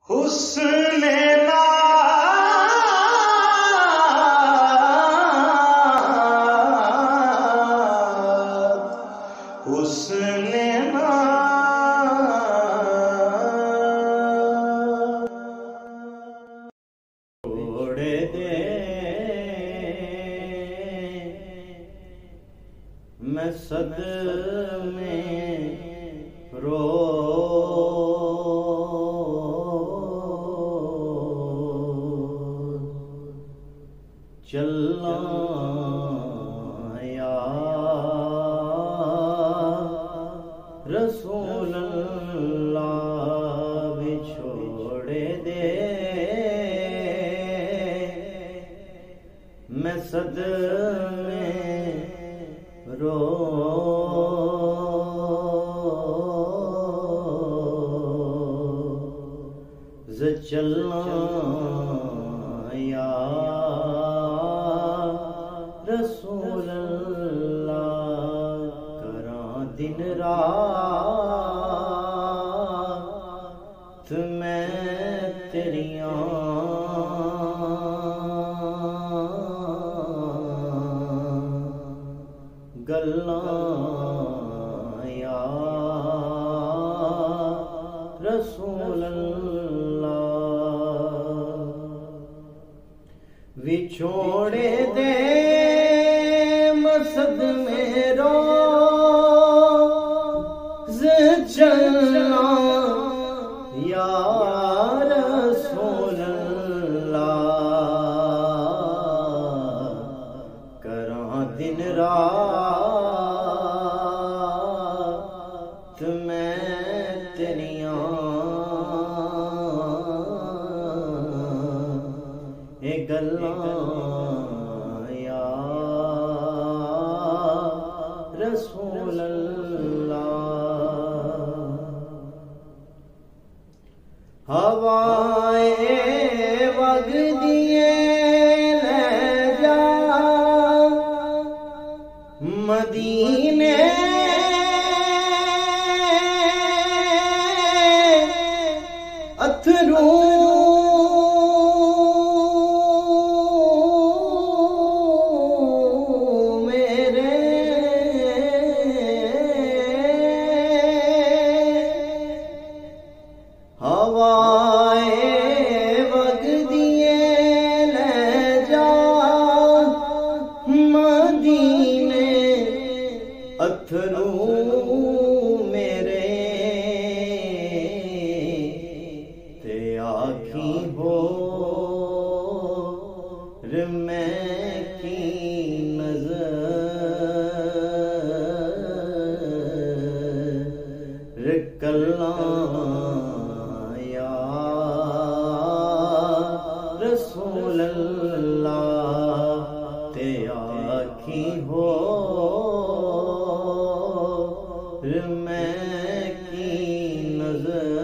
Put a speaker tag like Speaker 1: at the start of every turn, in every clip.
Speaker 1: حسن نا حسن نا چھوڑ دے میں صدمے رو چلا یا رسول اللہ بھی چھوڑ دے میں صدمے رو چلا یا رسول اللہ کراں دن رات میں تیریاں گلاں یا رسول اللہ چھوڑ دے مسد میں روز چلنا یا رسول اللہ کراں دن رات میں تیریاں گلاں یا رسول اللہ ہوائیں وگ دیے لے جا مدینے اتھرو ہوائیں وگ دیے لے جا مدینے اتھرو میرے تے آکھی ہو میں کی نظر کلاں یا رسول اللہ تے آکھی ہو میں کی نظر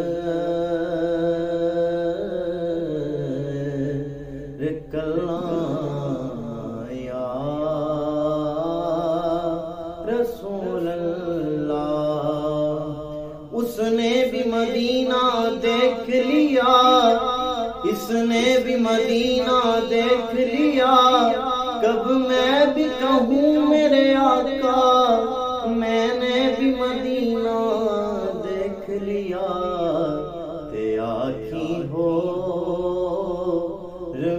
Speaker 1: کلاں یا رسول اللہ اس نے بھی مدینہ دیکھ لیا اس نے بھی مدینہ دیکھ لیا کب میں بھی کہوں میرے آقا میں نے بھی مدینہ دیکھ لیا تے آکھی ہو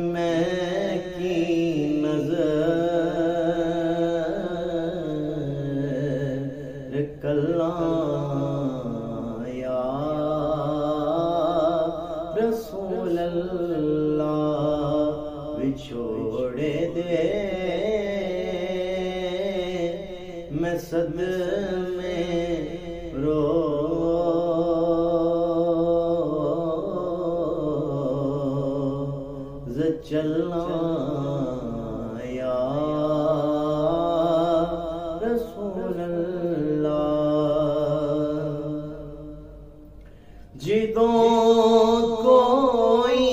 Speaker 1: میں کی نظر کلاں یا رسول اللہ بھی چھوڑ دے میں صدمے رو چلنا یا رسول اللہ جدوں کوئی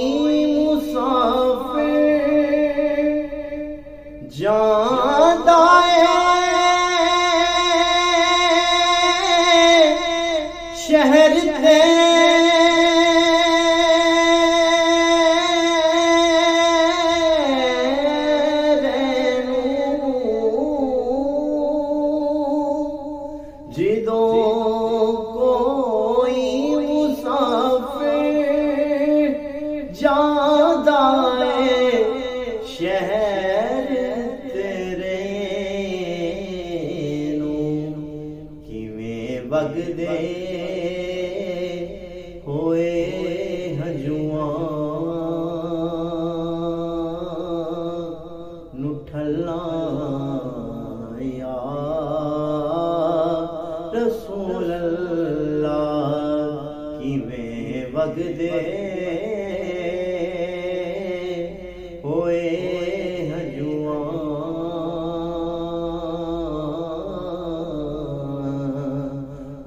Speaker 1: مسافر جاندا شہر تے وگدے ہوئے ہجواں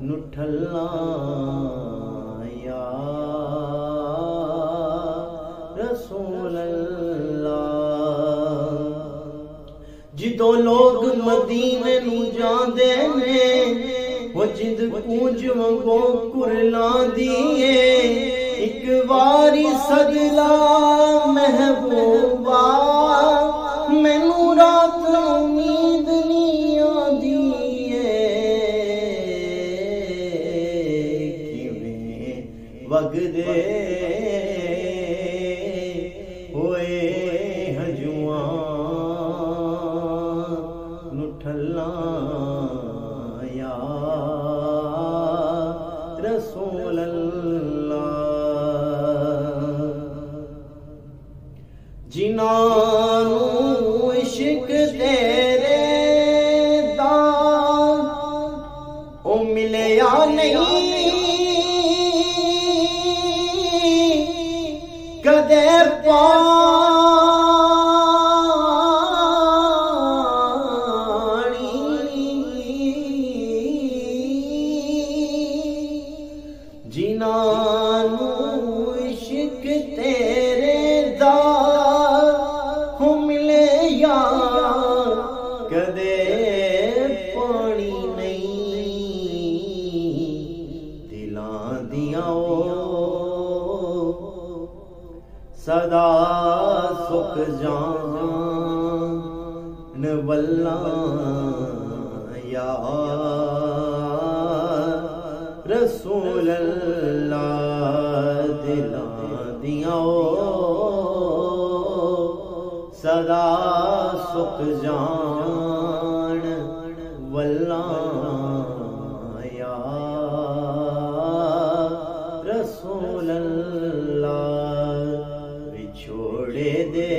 Speaker 1: نٹھلا یا رسول اللہ جدوں لوگ مدینے نو جاندے نے وہ جند پونج وانگو کرلاں دیئے ایک واری صدلا محبوبا مینوں رات امید نہیں آندی کیویں وگدے ہوئے ہجواں نٹھلا یا رسول اللہ جنہاں نوں عشق تیرے دا او ملیا نہیں کدے جنہاں نوں عشق تیرے دا ہو ملے یا کدے پانی نہیں دلاں دیاں او صدا سک جان واللہ یا رسول اللہ دلاں دیاں صدا سک جان واللہ یا رسول اللہ بچھوڑے دے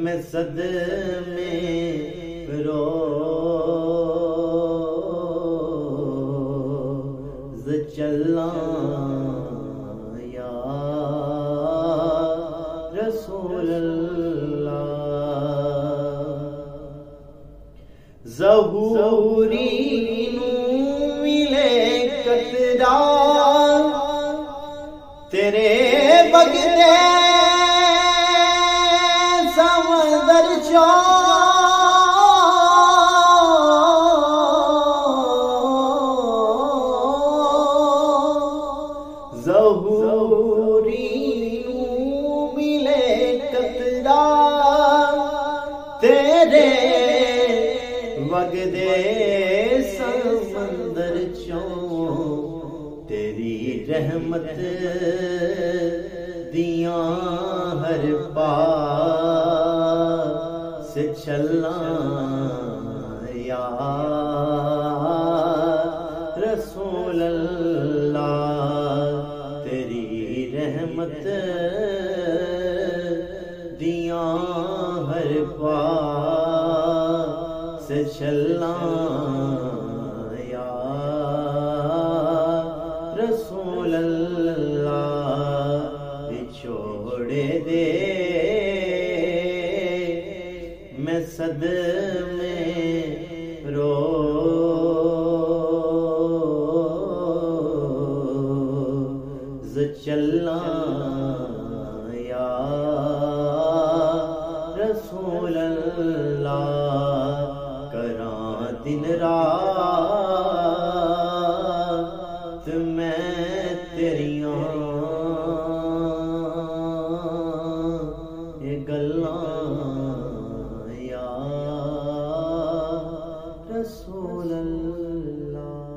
Speaker 1: میں صدمے چلا یا رسول اللہ ظہوری نوں ملے قطرہ تیرے وگدے سمندر ظہوری نوں ملے قطرہ تیرے وگدے سمندر چوں تیری رحمت دیاں ہر پاس چلاں یا رسول اللہ تیری رحمت دیاں ہر پاس چلاں یا رسول اللہ چھوڑے دے میں صدمے چلا یا رسول اللہ کراں دن رات میں تیریاں یہ گلاں یا رسول اللہ